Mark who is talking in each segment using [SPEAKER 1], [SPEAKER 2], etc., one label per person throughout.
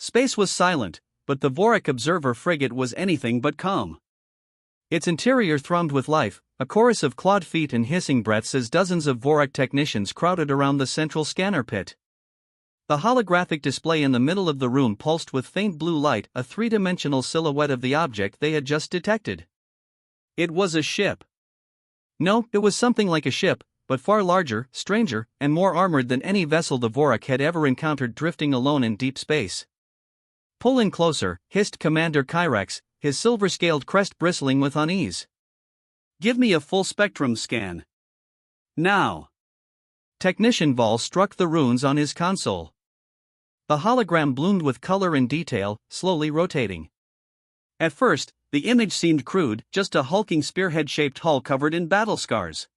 [SPEAKER 1] Space was silent, but the Vorik observer frigate was anything but calm. Its interior thrummed with life, a chorus of clawed feet and hissing breaths as dozens of Vorik technicians crowded around the central scanner pit. The holographic display in the middle of the room pulsed with faint blue light, a three-dimensional silhouette of the object they had just detected. It was a ship. No, it was something like a ship, but far larger, stranger, and more armored than any vessel the Vorik had ever encountered drifting alone in deep space. "Pull in closer," hissed Commander Kyrex, his silver-scaled crest bristling with unease. "Give me a full spectrum scan. Now." Technician Vol struck the runes on his console. The hologram bloomed with color and detail, slowly rotating. At first, the image seemed crude, just a hulking spearhead-shaped hull covered in battle scars.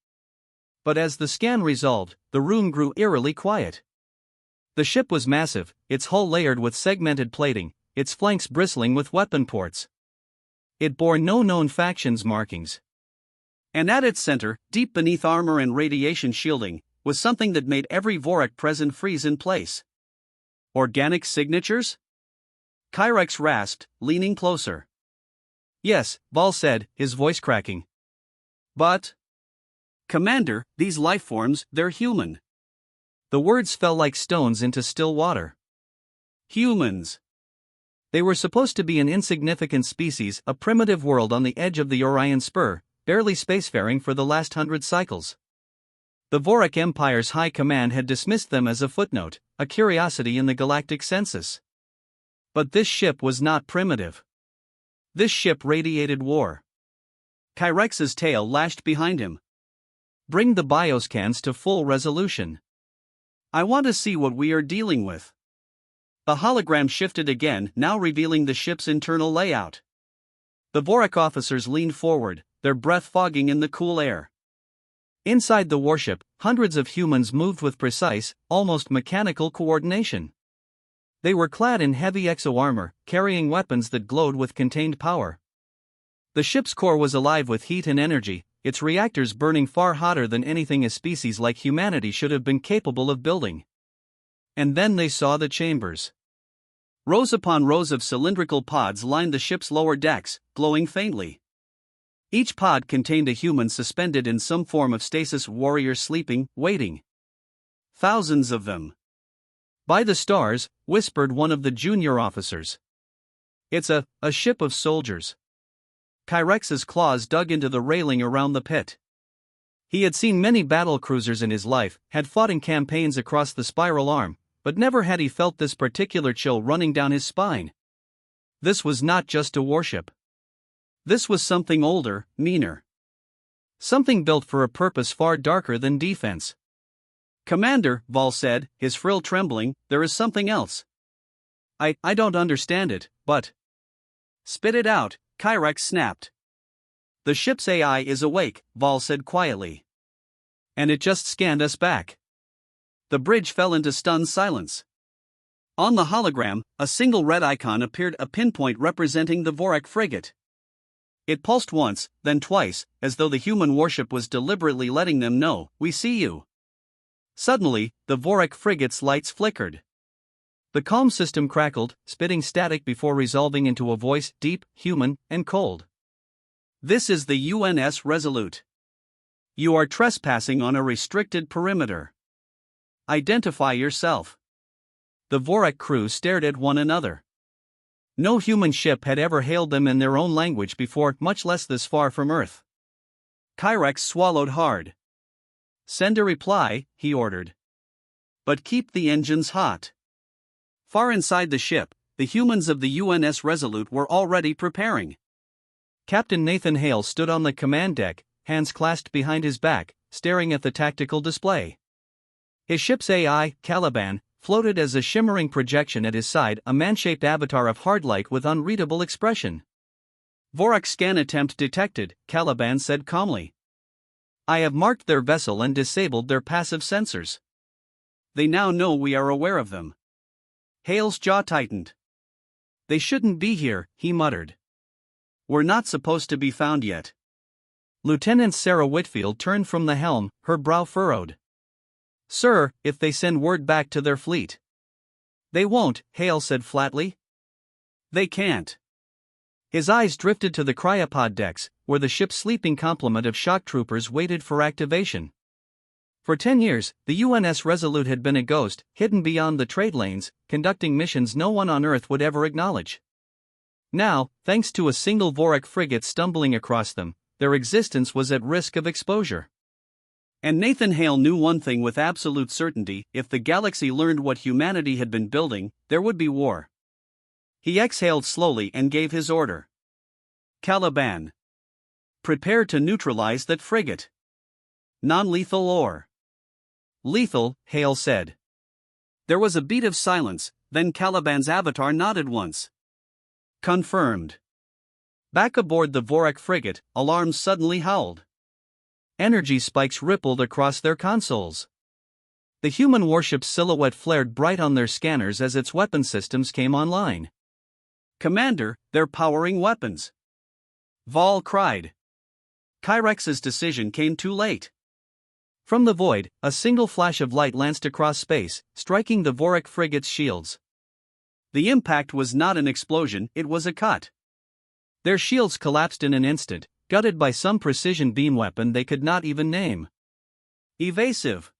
[SPEAKER 1] But as the scan resolved, the rune grew eerily quiet. The ship was massive, its hull layered with segmented plating, its flanks bristling with weapon ports. It bore no known factions markings. And at its center, deep beneath armor and radiation shielding, was something that made every Vorik present freeze in place. Organic signatures? Kyrex rasped, leaning closer. "Yes," Vol said, his voice cracking. "But, Commander, these lifeforms, they're human." The words fell like stones into still water. Humans. They were supposed to be an insignificant species, a primitive world on the edge of the Orion Spur, barely spacefaring for the last 100 cycles. The Vorik Empire's high command had dismissed them as a footnote, a curiosity in the galactic census. But this ship was not primitive. This ship radiated war. Kyrex's tail lashed behind him. "Bring the bioscans to full resolution. I want to see what we are dealing with." The hologram shifted again, now revealing the ship's internal layout. The Vorik officers leaned forward, their breath fogging in the cool air. Inside the warship, hundreds of humans moved with precise, almost mechanical coordination. They were clad in heavy exo-armor, carrying weapons that glowed with contained power. The ship's core was alive with heat and energy, its reactors burning far hotter than anything a species like humanity should have been capable of building. And then they saw the chambers. Rows upon rows of cylindrical pods lined the ship's lower decks, glowing faintly. Each pod contained a human suspended in some form of stasis, warrior sleeping, waiting. Thousands of them. "By the stars," whispered one of the junior officers. "It's a ship of soldiers." Kyrex's claws dug into the railing around the pit. He had seen many battle cruisers in his life, had fought in campaigns across the spiral arm, but never had he felt this particular chill running down his spine. This was not just a warship. This was something older, meaner. Something built for a purpose far darker than defense. "Commander," Vol said, his frill trembling, "there is something else. I don't understand it, but..." "Spit it out," Kyrex snapped. "The ship's AI is awake," Vol said quietly. "And it just scanned us back." The bridge fell into stunned silence. On the hologram, a single red icon appeared, a pinpoint representing the Vorik frigate. It pulsed once, then twice, as though the human warship was deliberately letting them know, "We see you." Suddenly, the Vorik frigate's lights flickered. The comm system crackled, spitting static before resolving into a voice, deep, human, and cold. "This is the UNS Resolute. You are trespassing on a restricted perimeter. Identify yourself." The Vorik crew stared at one another. No human ship had ever hailed them in their own language before, much less this far from Earth. Kyrex swallowed hard. "Send a reply," he ordered. "But keep the engines hot." Far inside the ship, the humans of the UNS Resolute were already preparing. Captain Nathan Hale stood on the command deck, hands clasped behind his back, staring at the tactical display. His ship's AI, Caliban, floated as a shimmering projection at his side, a man-shaped avatar of hard light with unreadable expression. "Vorik scan attempt detected," Caliban said calmly. "I have marked their vessel and disabled their passive sensors. They now know we are aware of them." Hale's jaw tightened. "They shouldn't be here," he muttered. "We're not supposed to be found yet." Lieutenant Sarah Whitfield turned from the helm, her brow furrowed. "Sir, if they send word back to their fleet." They won't, Hale said flatly. They can't. His eyes drifted to the cryopod decks, where the ship's sleeping complement of shock troopers waited for activation. For 10 years, the UNS Resolute had been a ghost, hidden beyond the trade lanes, conducting missions no one on Earth would ever acknowledge. Now, thanks to a single Vorik frigate stumbling across them, their existence was at risk of exposure. And Nathan Hale knew one thing with absolute certainty: if the galaxy learned what humanity had been building, there would be war. He exhaled slowly and gave his order. Caliban. Prepare to neutralize that frigate. Non-lethal or lethal, Hale said. There was a beat of silence, then Caliban's avatar nodded once. Confirmed. Back aboard the Vorik frigate, alarms suddenly howled. Energy spikes rippled across their consoles. The human warship's silhouette flared bright on their scanners as its weapon systems came online. Commander, they're powering weapons. Vol cried. Kyrex's decision came too late. From the void, a single flash of light lanced across space, striking the Vorik frigate's shields. The impact was not an explosion, it was a cut. Their shields collapsed in an instant, gutted by some precision beam weapon they could not even name. Evasive.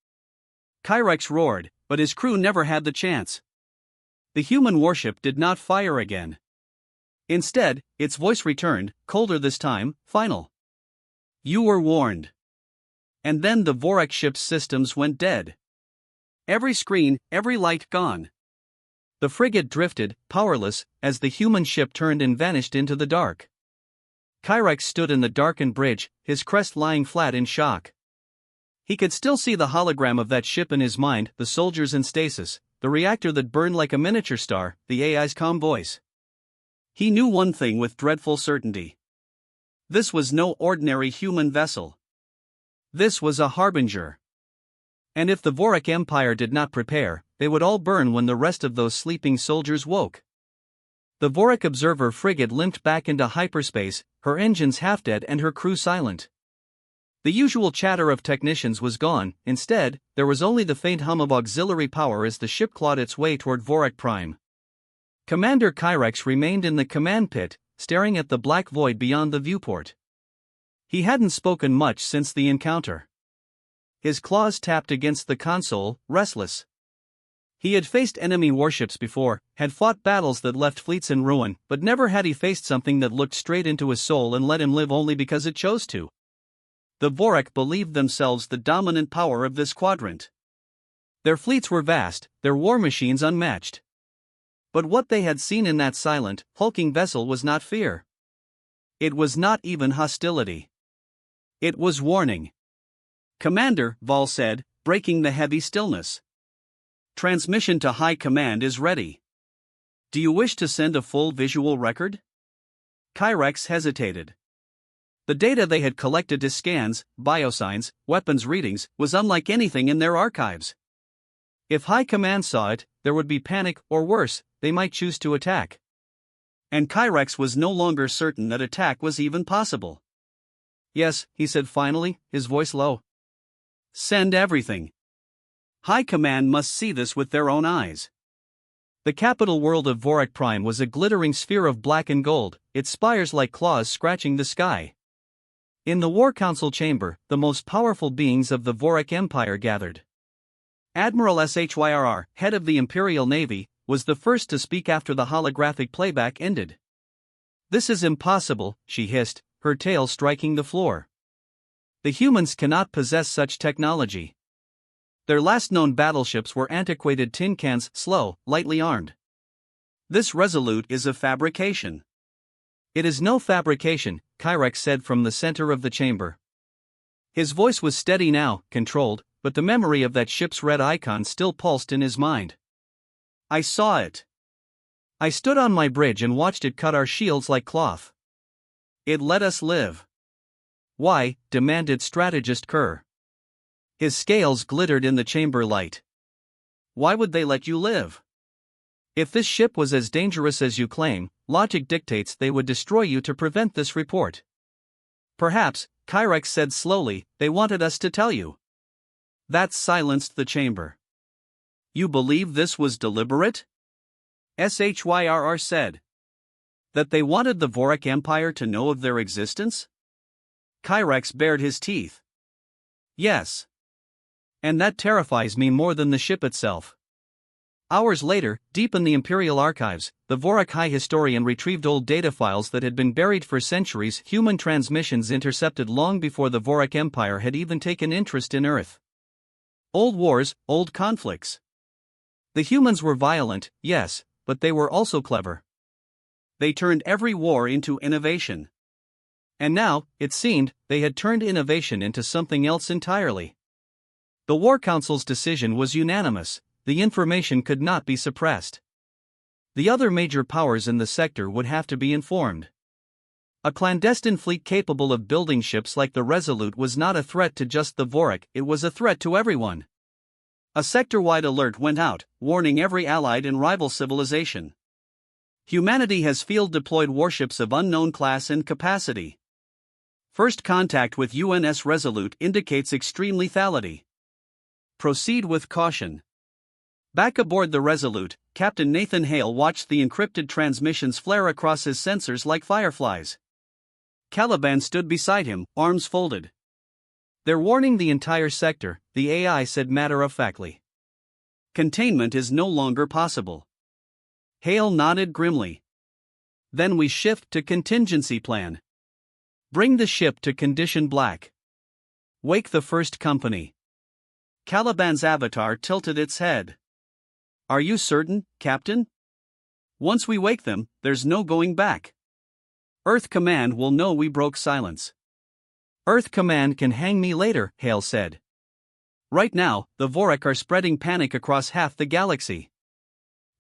[SPEAKER 1] Kyrex roared, but his crew never had the chance. The human warship did not fire again. Instead, its voice returned, colder this time, final. You were warned. And then the Vorik ship's systems went dead. Every screen, every light gone. The frigate drifted, powerless, as the human ship turned and vanished into the dark. Kyrex stood in the darkened bridge, his crest lying flat in shock. He could still see the hologram of that ship in his mind, the soldiers in stasis, the reactor that burned like a miniature star, the AI's calm voice. He knew one thing with dreadful certainty. This was no ordinary human vessel. This was a harbinger. And if the Vorik Empire did not prepare, they would all burn when the rest of those sleeping soldiers woke. The Vorik Observer frigate limped back into hyperspace, her engines half-dead and her crew silent. The usual chatter of technicians was gone. Instead, there was only the faint hum of auxiliary power as the ship clawed its way toward Vorik Prime. Commander Kyrex remained in the command pit, staring at the black void beyond the viewport. He hadn't spoken much since the encounter. His claws tapped against the console, restless. He had faced enemy warships before, had fought battles that left fleets in ruin, but never had he faced something that looked straight into his soul and let him live only because it chose to. The Vorik believed themselves the dominant power of this quadrant. Their fleets were vast, their war machines unmatched. But what they had seen in that silent, hulking vessel was not fear. It was not even hostility. It was warning. Commander, Vol said, breaking the heavy stillness. Transmission to High Command is ready. Do you wish to send a full visual record? Kyrex hesitated. The data they had collected to scans, biosigns, weapons readings, was unlike anything in their archives. If High Command saw it, there would be panic, or worse, they might choose to attack. And Kyrex was no longer certain that attack was even possible. Yes, he said finally, his voice low. Send everything. High Command must see this with their own eyes. The capital world of Vorik Prime was a glittering sphere of black and gold, its spires like claws scratching the sky. In the War Council chamber, the most powerful beings of the Vorik Empire gathered. Admiral SHYRR, head of the Imperial Navy, was the first to speak after the holographic playback ended. This is impossible, she hissed, her tail striking the floor. The humans cannot possess such technology. Their last known battleships were antiquated tin cans, slow, lightly armed. This Resolute is a fabrication. It is no fabrication, Kyrex said from the center of the chamber. His voice was steady now, controlled, but the memory of that ship's red icon still pulsed in his mind. I saw it. I stood on my bridge and watched it cut our shields like cloth. It let us live. Why? Demanded strategist Kerr. His scales glittered in the chamber light. Why would they let you live? If this ship was as dangerous as you claim, logic dictates they would destroy you to prevent this report. Perhaps, Kyrex said slowly, they wanted us to tell you. That silenced the chamber. You believe this was deliberate? SHYRR said. That they wanted the Vorik Empire to know of their existence? Kyrex bared his teeth. Yes. And that terrifies me more than the ship itself. Hours later, deep in the Imperial archives, the Vorik High historian retrieved old data files that had been buried for centuries, human transmissions intercepted long before the Vorik Empire had even taken interest in Earth. Old wars, old conflicts. The humans were violent, yes, but they were also clever. They turned every war into innovation. And now, it seemed, they had turned innovation into something else entirely. The War Council's decision was unanimous: the information could not be suppressed. The other major powers in the sector would have to be informed. A clandestine fleet capable of building ships like the Resolute was not a threat to just the Vorik, it was a threat to everyone. A sector-wide alert went out, warning every allied and rival civilization. Humanity has field-deployed warships of unknown class and capacity. First contact with UNS Resolute indicates extreme lethality. Proceed with caution. Back aboard the Resolute, Captain Nathan Hale watched the encrypted transmissions flare across his sensors like fireflies. Caliban stood beside him, arms folded. They're warning the entire sector, the AI said matter-of-factly. Containment is no longer possible. Hale nodded grimly. Then we shift to contingency plan. Bring the ship to condition black. Wake the first company. Caliban's avatar tilted its head. Are you certain, Captain? Once we wake them, there's no going back. Earth Command will know we broke silence. Earth Command can hang me later, Hale said. Right now, the Vorik are spreading panic across half the galaxy.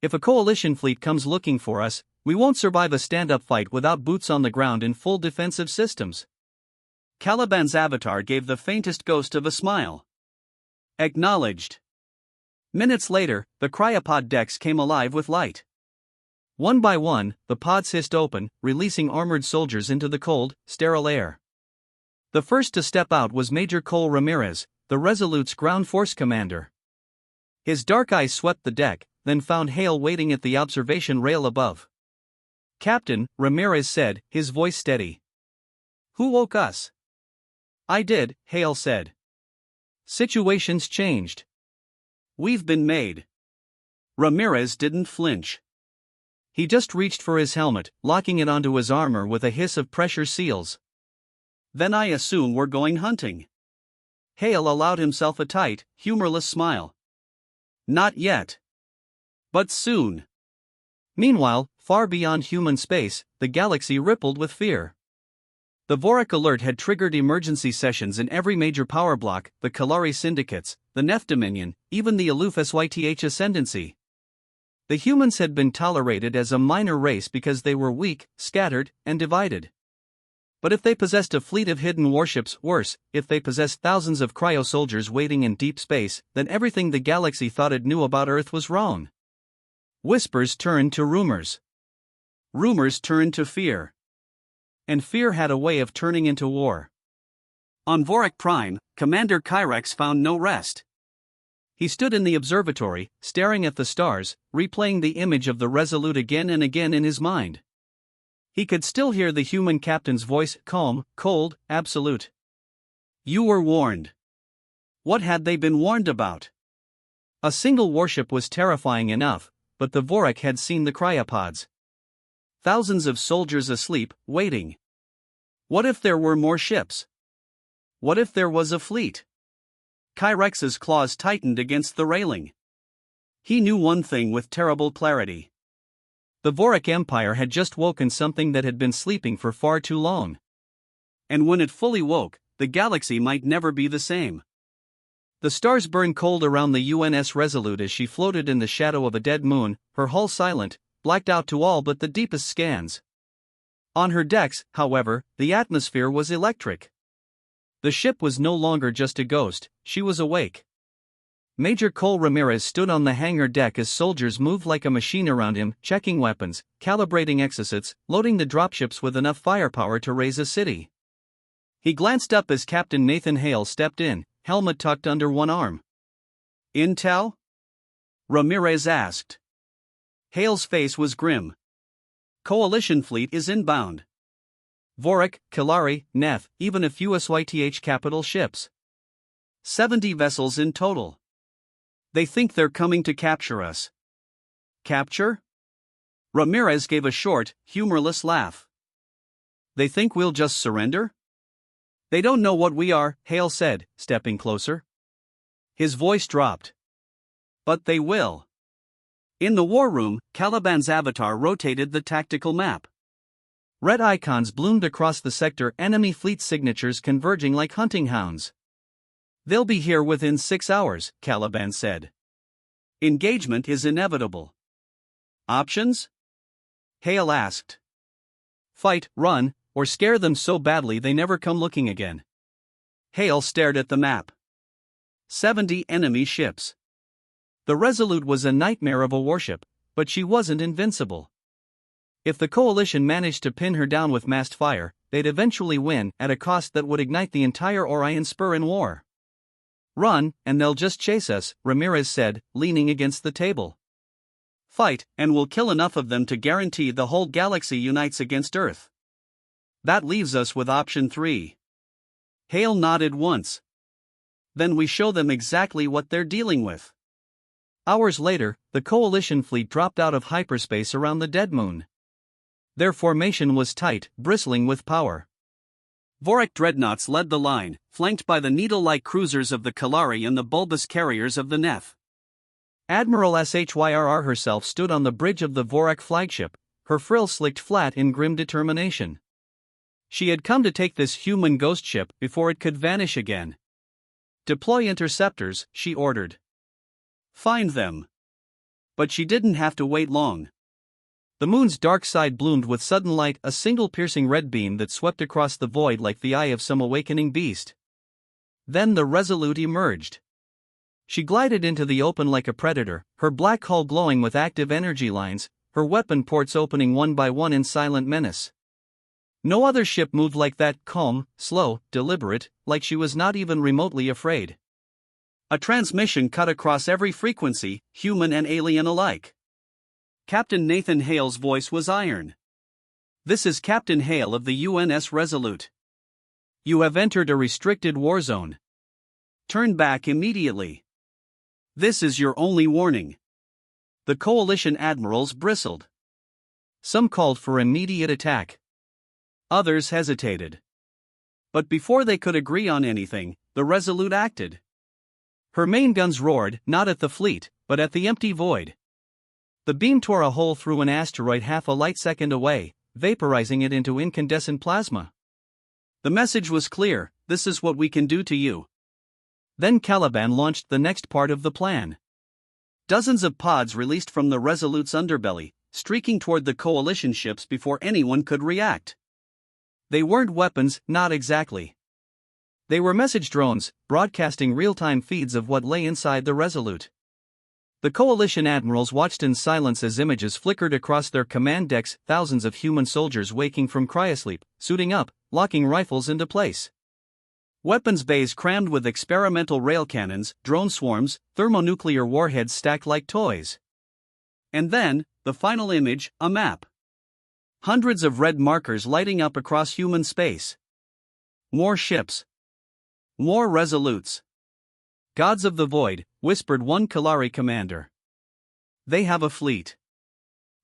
[SPEAKER 1] If a coalition fleet comes looking for us, we won't survive a stand-up fight without boots on the ground in full defensive systems. Caliban's avatar gave the faintest ghost of a smile. Acknowledged. Minutes later, the cryopod decks came alive with light. One by one, the pods hissed open, releasing armored soldiers into the cold, sterile air. The first to step out was Major Cole Ramirez, the Resolute's ground force commander. His dark eyes swept the deck, then found Hale waiting at the observation rail above. Captain, Ramirez said, his voice steady. Who woke us? I did, Hale said. Situation's changed. We've been made. Ramirez didn't flinch. He just reached for his helmet, locking it onto his armor with a hiss of pressure seals. Then I assume we're going hunting. Hale allowed himself a tight, humorless smile. Not yet. But soon. Meanwhile, far beyond human space, the galaxy rippled with fear. The Vorik alert had triggered emergency sessions in every major power block, the Kalari syndicates, the Neph Dominion, even the aloof SYTH Ascendancy. The humans had been tolerated as a minor race because they were weak, scattered, and divided. But if they possessed a fleet of hidden warships, worse, if they possessed thousands of cryo-soldiers waiting in deep space, then everything the galaxy thought it knew about Earth was wrong. Whispers turned to rumors. Rumors turned to fear. And fear had a way of turning into war. On Vorik Prime, Commander Kyrex found no rest. He stood in the observatory, staring at the stars, replaying the image of the Resolute again and again in his mind. He could still hear the human captain's voice, calm, cold, absolute. You were warned. What had they been warned about? A single warship was terrifying enough, but the Vorik had seen the cryopods. Thousands of soldiers asleep, waiting. What if there were more ships? What if there was a fleet? Kyrex's claws tightened against the railing. He knew one thing with terrible clarity. The Vorik Empire had just woken something that had been sleeping for far too long. And when it fully woke, the galaxy might never be the same. The stars burned cold around the UNS Resolute as she floated in the shadow of a dead moon, her hull silent, blacked out to all but the deepest scans. On her decks, however, the atmosphere was electric. The ship was no longer just a ghost, she was awake. Major Cole Ramirez stood on the hangar deck as soldiers moved like a machine around him, checking weapons, calibrating exocets, loading the dropships with enough firepower to raise a city. He glanced up as Captain Nathan Hale stepped in, helmet tucked under one arm. Intel? Ramirez asked. Hale's face was grim. Coalition fleet is inbound. Vorik, Kalari, Neth, even a few SYTH capital ships. 70 vessels in total. They think they're coming to capture us. Capture? Ramirez gave a short, humorless laugh. They think we'll just surrender? They don't know what we are, Hale said, stepping closer. His voice dropped. But they will. In the war room, Caliban's avatar rotated the tactical map. Red icons bloomed across the sector, enemy fleet signatures converging like hunting hounds. They'll be here within 6 hours, Caliban said. Engagement is inevitable. Options? Hale asked. Fight, run, or scare them so badly they never come looking again. Hale stared at the map. 70 enemy ships. The Resolute was a nightmare of a warship, but she wasn't invincible. If the Coalition managed to pin her down with massed fire, they'd eventually win at a cost that would ignite the entire Orion Spur in war. Run, and they'll just chase us, Ramirez said, leaning against the table. Fight, and we'll kill enough of them to guarantee the whole galaxy unites against Earth. That leaves us with option 3. Hale nodded once. Then we show them exactly what they're dealing with. Hours later, the Coalition fleet dropped out of hyperspace around the dead moon. Their formation was tight, bristling with power. Vorik dreadnoughts led the line, flanked by the needle-like cruisers of the Kalari and the bulbous carriers of the Neth. Admiral SHYRR herself stood on the bridge of the Vorik flagship, her frill slicked flat in grim determination. She had come to take this human ghost ship before it could vanish again. Deploy interceptors, she ordered. Find them. But she didn't have to wait long. The moon's dark side bloomed with sudden light, a single piercing red beam that swept across the void like the eye of some awakening beast. Then the Resolute emerged. She glided into the open like a predator, her black hull glowing with active energy lines, her weapon ports opening one by one in silent menace. No other ship moved like that, calm, slow, deliberate, like she was not even remotely afraid. A transmission cut across every frequency, human and alien alike. Captain Nathan Hale's voice was iron. This is Captain Hale of the UNS Resolute. You have entered a restricted war zone. Turn back immediately. This is your only warning. The Coalition admirals bristled. Some called for immediate attack. Others hesitated. But before they could agree on anything, the Resolute acted. Her main guns roared, not at the fleet, but at the empty void. The beam tore a hole through an asteroid half a light second away, vaporizing it into incandescent plasma. The message was clear: this is what we can do to you. Then Caliban launched the next part of the plan. Dozens of pods released from the Resolute's underbelly, streaking toward the Coalition ships before anyone could react. They weren't weapons, not exactly. They were message drones, broadcasting real-time feeds of what lay inside the Resolute. The Coalition admirals watched in silence as images flickered across their command decks, thousands of human soldiers waking from cryosleep, suiting up, locking rifles into place. Weapons bays crammed with experimental rail cannons, drone swarms, thermonuclear warheads stacked like toys. And then, the final image, a map. Hundreds of red markers lighting up across human space. More ships. More Resolutes. Gods of the Void, whispered one Kalari commander. They have a fleet.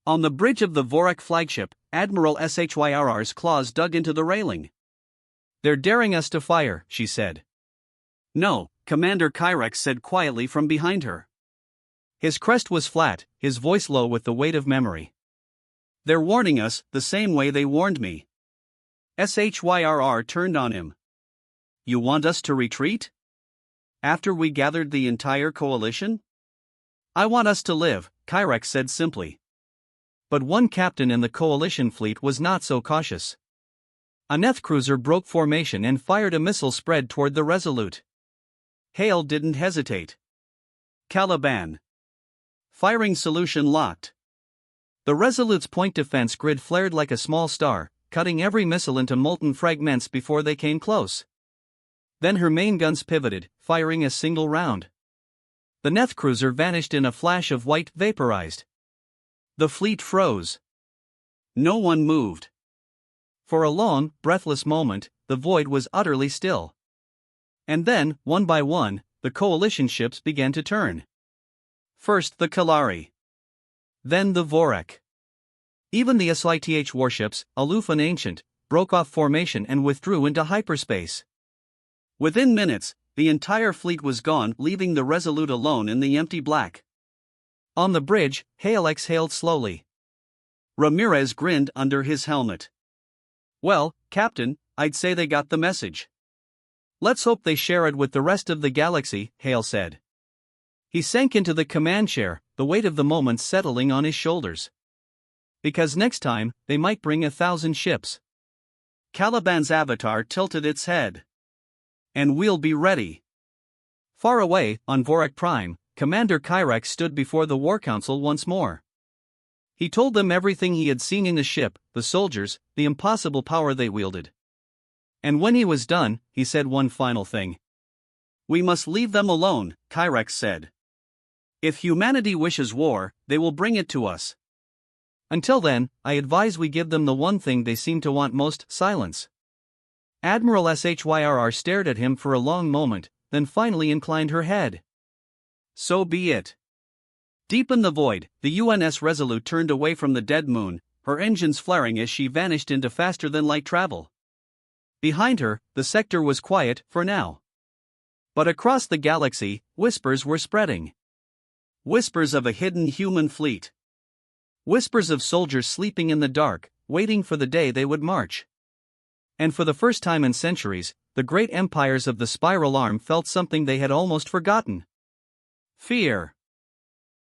[SPEAKER 1] On the bridge of the Vorik flagship, Admiral SHYRR's claws dug into the railing. They're daring us to fire, she said. No, Commander Kyrex said quietly from behind her. His crest was flat, his voice low with the weight of memory. They're warning us, the same way they warned me. SHYRR turned on him. You want us to retreat? After we gathered the entire coalition? I want us to live, Kyrex said simply. But one captain in the coalition fleet was not so cautious. A Neth cruiser broke formation and fired a missile spread toward the Resolute. Hale didn't hesitate. Caliban. Firing solution locked. The Resolute's point defense grid flared like a small star, cutting every missile into molten fragments before they came close. Then her main guns pivoted, firing a single round. The Neth cruiser vanished in a flash of white, vaporized. The fleet froze. No one moved. For a long, breathless moment, the void was utterly still. And then, one by one, the coalition ships began to turn. First the Kalari. Then the Vorak. Even the SITH warships, aloof and ancient, broke off formation and withdrew into hyperspace. Within minutes, the entire fleet was gone, leaving the Resolute alone in the empty black. On the bridge, Hale exhaled slowly. Ramirez grinned under his helmet. "Well, Captain, I'd say they got the message. Let's hope they share it with the rest of the galaxy," Hale said. He sank into the command chair, the weight of the moment settling on his shoulders. Because next time, they might bring 1,000 ships. Caliban's avatar tilted its head. "And we'll be ready." Far away, on Vorak Prime, Commander Kyrex stood before the War Council once more. He told them everything he had seen in the ship, the soldiers, the impossible power they wielded. And when he was done, he said one final thing. "We must leave them alone," Kyrex said. "If humanity wishes war, they will bring it to us. Until then, I advise we give them the one thing they seem to want most: silence." Admiral SHYRR stared at him for a long moment, then finally inclined her head. "So be it." Deep in the void, the UNS Resolute turned away from the dead moon, her engines flaring as she vanished into faster-than-light travel. Behind her, the sector was quiet, for now. But across the galaxy, whispers were spreading. Whispers of a hidden human fleet. Whispers of soldiers sleeping in the dark, waiting for the day they would march. And for the first time in centuries, the great empires of the spiral arm felt something they had almost forgotten. Fear.